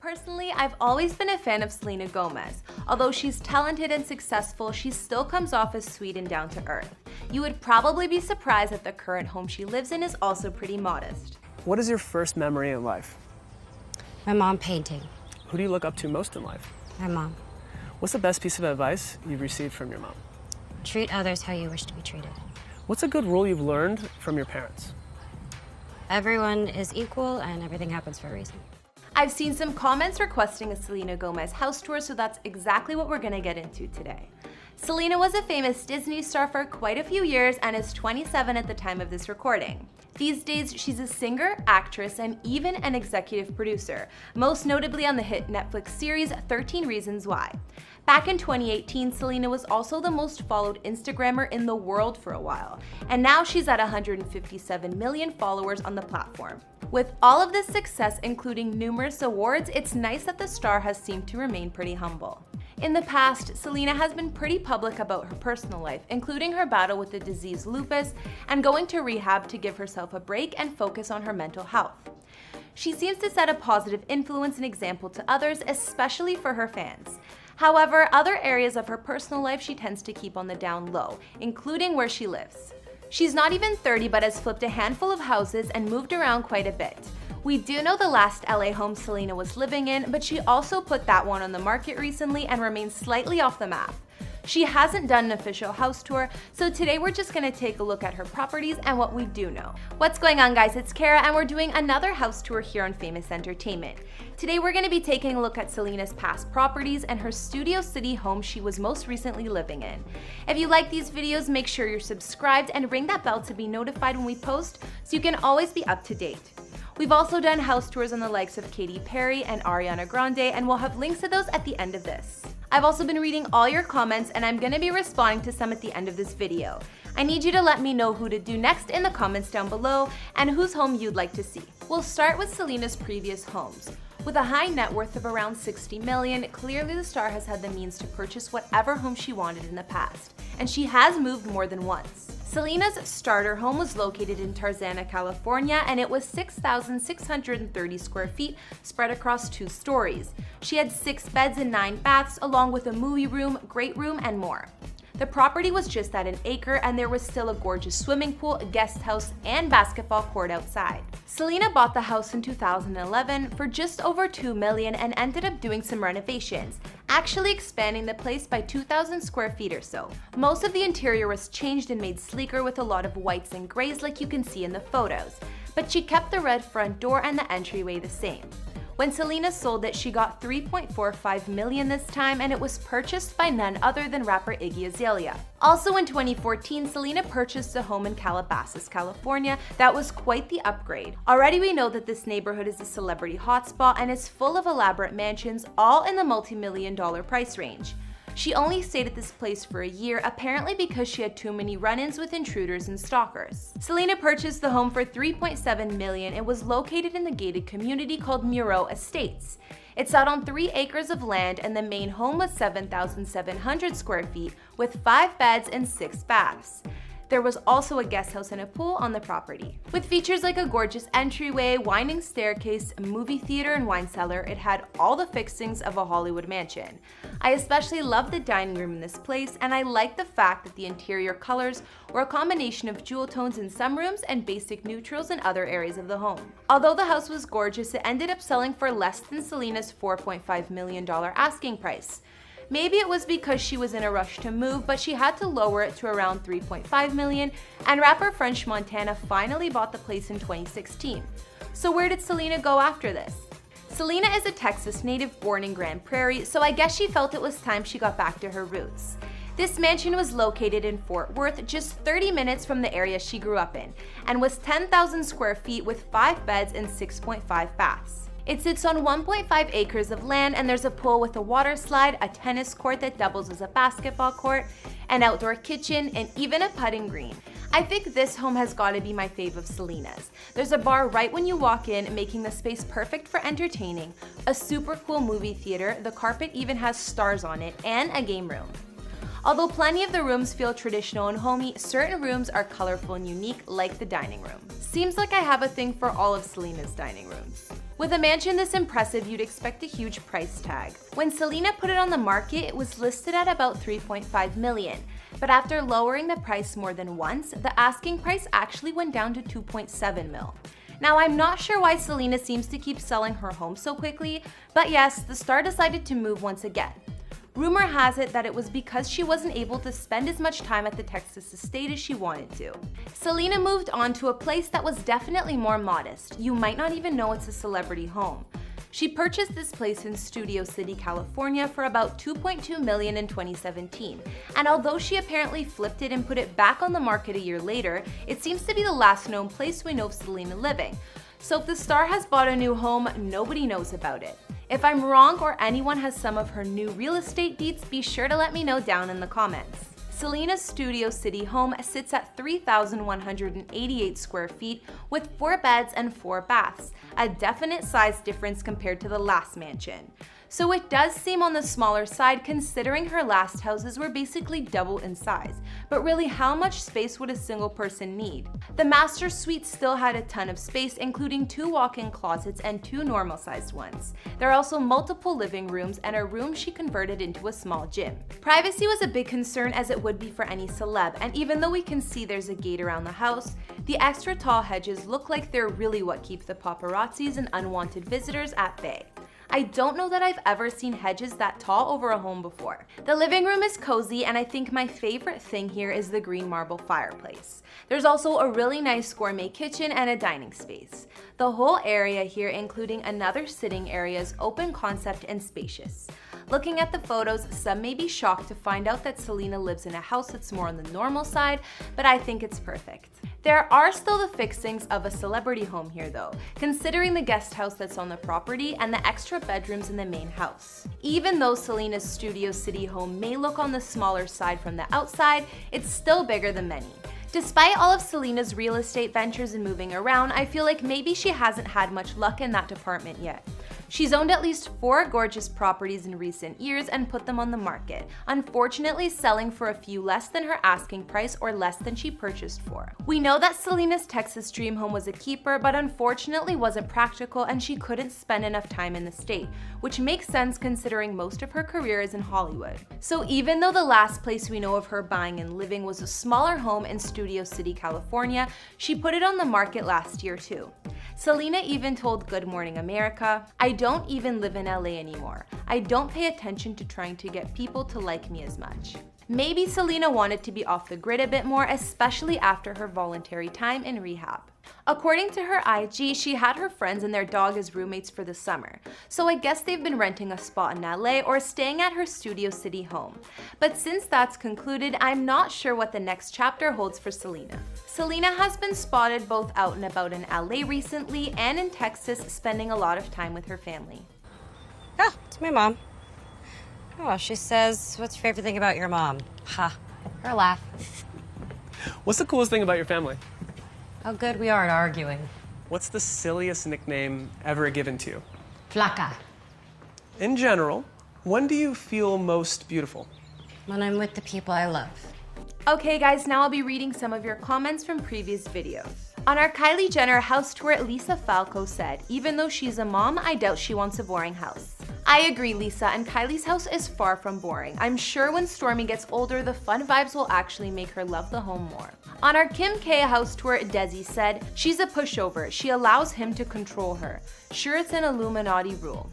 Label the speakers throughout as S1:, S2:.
S1: Personally, I've always been a fan of Selena Gomez. Although she's talented and successful, she still comes off as sweet and down to earth. You would probably be surprised that the current home she lives in is also pretty modest.
S2: What is your first memory in life?
S3: My mom painting.
S2: Who do you look up to most in life?
S3: My mom.
S2: What's the best piece of advice you've received from your mom?
S3: Treat others how you wish to be treated.
S2: What's a good rule you've learned from your parents?
S3: Everyone is equal and everything happens for a reason.
S1: I've seen some comments requesting a Selena Gomez house tour, so that's exactly what we're gonna get into today. Selena was a famous Disney star for quite a few years and is 27 at the time of this recording. These days, she's a singer, actress, and even an executive producer, most notably on the hit Netflix series 13 Reasons Why. Back in 2018, Selena was also the most followed Instagrammer in the world for a while, and now she's at 157 million followers on the platform. With all of this success, including numerous awards, it's nice that the star has seemed to remain pretty humble. In the past, Selena has been pretty public about her personal life, including her battle with the disease lupus and going to rehab to give herself a break and focus on her mental health. She seems to set a positive influence and example to others, especially for her fans. However, other areas of her personal life she tends to keep on the down low, including where she lives. She's not even 30 but has flipped a handful of houses and moved around quite a bit. We do know the last LA home Selena was living in, but she also put that one on the market recently and remains slightly off the map. She hasn't done an official house tour, so today we're just gonna take a look at her properties and what we do know. What's going on, guys? It's Kara and we're doing another house tour here on Famous Entertainment. Today we're gonna be taking a look at Selena's past properties and her Studio City home she was most recently living in. If you like these videos, make sure you're subscribed and ring that bell to be notified when we post so you can always be up to date. We've also done house tours on the likes of Katy Perry and Ariana Grande, and we'll have links to those at the end of this. I've also been reading all your comments and I'm gonna be responding to some at the end of this video. I need you to let me know who to do next in the comments down below and whose home you'd like to see. We'll start with Selena's previous homes. With a high net worth of around 60 million, clearly the star has had the means to purchase whatever home she wanted in the past, and she has moved more than once. Selena's starter home was located in Tarzana, California, and it was 6,630 square feet spread across 2 stories. She had 6 beds and 9 baths, along with a movie room, great room, and more. The property was just at an acre and there was still a gorgeous swimming pool, guest house, and basketball court outside. Selena bought the house in 2011 for just over $2 million and ended up doing some renovations, actually expanding the place by 2,000 square feet or so. Most of the interior was changed and made sleeker with a lot of whites and grays like you can see in the photos, but she kept the red front door and the entryway the same. When Selena sold it, she got $3.45 million this time, and it was purchased by none other than rapper Iggy Azalea. Also in 2014, Selena purchased a home in Calabasas, California that was quite the upgrade. Already we know that this neighborhood is a celebrity hotspot and is full of elaborate mansions, all in the multi-million-dollar price range. She only stayed at this place for a year, apparently because she had too many run-ins with intruders and stalkers. Selena purchased the home for $3.7 million and was located in the gated community called Muro Estates. It sat on 3 acres of land and the main home was 7,700 square feet with 5 beds and 6 baths. There was also a guest house and a pool on the property. With features like a gorgeous entryway, winding staircase, a movie theater, and wine cellar, it had all the fixings of a Hollywood mansion. I especially love the dining room in this place, and I like the fact that the interior colors were a combination of jewel tones in some rooms and basic neutrals in other areas of the home. Although the house was gorgeous, it ended up selling for less than Selena's $4.5 million asking price. Maybe it was because she was in a rush to move, but she had to lower it to around $3.5 million, and rapper French Montana finally bought the place in 2016. So where did Selena go after this? Selena is a Texas native born in Grand Prairie, so I guess she felt it was time she got back to her roots. This mansion was located in Fort Worth, just 30 minutes from the area she grew up in, and was 10,000 square feet with 5 beds and 6.5 baths. It sits on 1.5 acres of land and there's a pool with a water slide, a tennis court that doubles as a basketball court, an outdoor kitchen, and even a putting green. I think this home has got to be my fave of Selena's. There's a bar right when you walk in, making the space perfect for entertaining, a super cool movie theater, the carpet even has stars on it, and a game room. Although plenty of the rooms feel traditional and homey, certain rooms are colorful and unique, like the dining room. Seems like I have a thing for all of Selena's dining rooms. With a mansion this impressive, you'd expect a huge price tag. When Selena put it on the market, it was listed at about $3.5 million. But after lowering the price more than once, the asking price actually went down to $2.7 mil. Now, I'm not sure why Selena seems to keep selling her home so quickly, but yes, the star decided to move once again. Rumor has it that it was because she wasn't able to spend as much time at the Texas estate as she wanted to. Selena moved on to a place that was definitely more modest. You might not even know it's a celebrity home. She purchased this place in Studio City, California for about $2.2 million in 2017. And although she apparently flipped it and put it back on the market a year later, it seems to be the last known place we know of Selena living. So if the star has bought a new home, nobody knows about it. If I'm wrong or anyone has some of her new real estate deets, be sure to let me know down in the comments. Selena's Studio City home sits at 3,188 square feet with 4 beds and 4 baths, a definite size difference compared to the last mansion. So it does seem on the smaller side considering her last houses were basically double in size. But really, how much space would a single person need? The master suite still had a ton of space, including 2 walk-in closets and 2 normal-sized ones. There are also multiple living rooms and a room she converted into a small gym. Privacy was a big concern, as it would be for any celeb, and even though we can see there's a gate around the house, the extra tall hedges look like they're really what keep the paparazzis and unwanted visitors at bay. I don't know that I've ever seen hedges that tall over a home before. The living room is cozy, and I think my favorite thing here is the green marble fireplace. There's also a really nice gourmet kitchen and a dining space. The whole area here, including another sitting area, is open concept and spacious. Looking at the photos, some may be shocked to find out that Selena lives in a house that's more on the normal side, but I think it's perfect. There are still the fixings of a celebrity home here though, considering the guest house that's on the property and the extra bedrooms in the main house. Even though Selena's Studio City home may look on the smaller side from the outside, it's still bigger than many. Despite all of Selena's real estate ventures and moving around, I feel like maybe she hasn't had much luck in that department yet. She's owned at least 4 gorgeous properties in recent years and put them on the market, unfortunately selling for a few less than her asking price or less than she purchased for. We know that Selena's Texas dream home was a keeper, but unfortunately wasn't practical and she couldn't spend enough time in the state, which makes sense considering most of her career is in Hollywood. So even though the last place we know of her buying and living was a smaller home in Studio City, California, she put it on the market last year too. Selena even told Good Morning America, "I don't even live in LA anymore. I don't pay attention to trying to get people to like me as much." Maybe Selena wanted to be off the grid a bit more, especially after her voluntary time in rehab. According to her IG, she had her friends and their dog as roommates for the summer, so I guess they've been renting a spot in LA or staying at her Studio City home. But since that's concluded, I'm not sure what the next chapter holds for Selena. Selena has been spotted both out and about in LA recently and in Texas, spending a lot of time with her family.
S3: Oh, it's my mom. Oh, she says, "What's your favorite thing about your mom?" Ha, her laugh.
S2: What's the coolest thing about your family?
S3: How good we are at arguing.
S2: What's the silliest nickname ever given to you?
S3: Flaca.
S2: In general, when do you feel most beautiful?
S3: When I'm with the people I love.
S1: Okay guys, now I'll be reading some of your comments from previous videos. On our Kylie Jenner house tour, Lisa Falco said, "Even though she's a mom, I doubt she wants a boring house." I agree, Lisa, and Kylie's house is far from boring. I'm sure when Stormi gets older, the fun vibes will actually make her love the home more. On our Kim K house tour, Desi said, "She's a pushover. She allows him to control her. Sure, it's an Illuminati rule."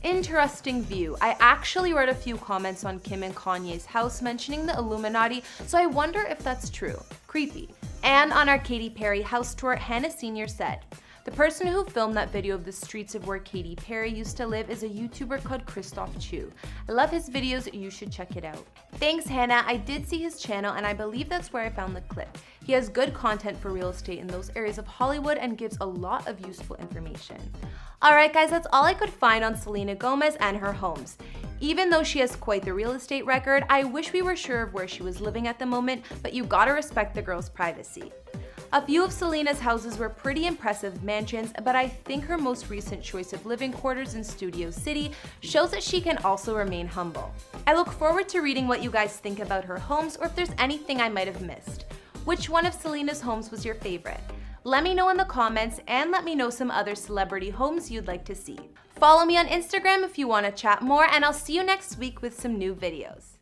S1: Interesting view. I actually read a few comments on Kim and Kanye's house mentioning the Illuminati, so I wonder if that's true. Creepy. And on our Katy Perry house tour, Hannah Sr. said, "The person who filmed that video of the streets of where Katy Perry used to live is a YouTuber called Christoph Chu. I love his videos, you should check it out." Thanks, Hannah. I did see his channel and I believe that's where I found the clip. He has good content for real estate in those areas of Hollywood and gives a lot of useful information. Alright guys, that's all I could find on Selena Gomez and her homes. Even though she has quite the real estate record, I wish we were sure of where she was living at the moment, but you gotta respect the girl's privacy. A few of Selena's houses were pretty impressive mansions, but I think her most recent choice of living quarters in Studio City shows that she can also remain humble. I look forward to reading what you guys think about her homes or if there's anything I might have missed. Which one of Selena's homes was your favorite? Let me know in the comments and let me know some other celebrity homes you'd like to see. Follow me on Instagram if you want to chat more, and I'll see you next week with some new videos.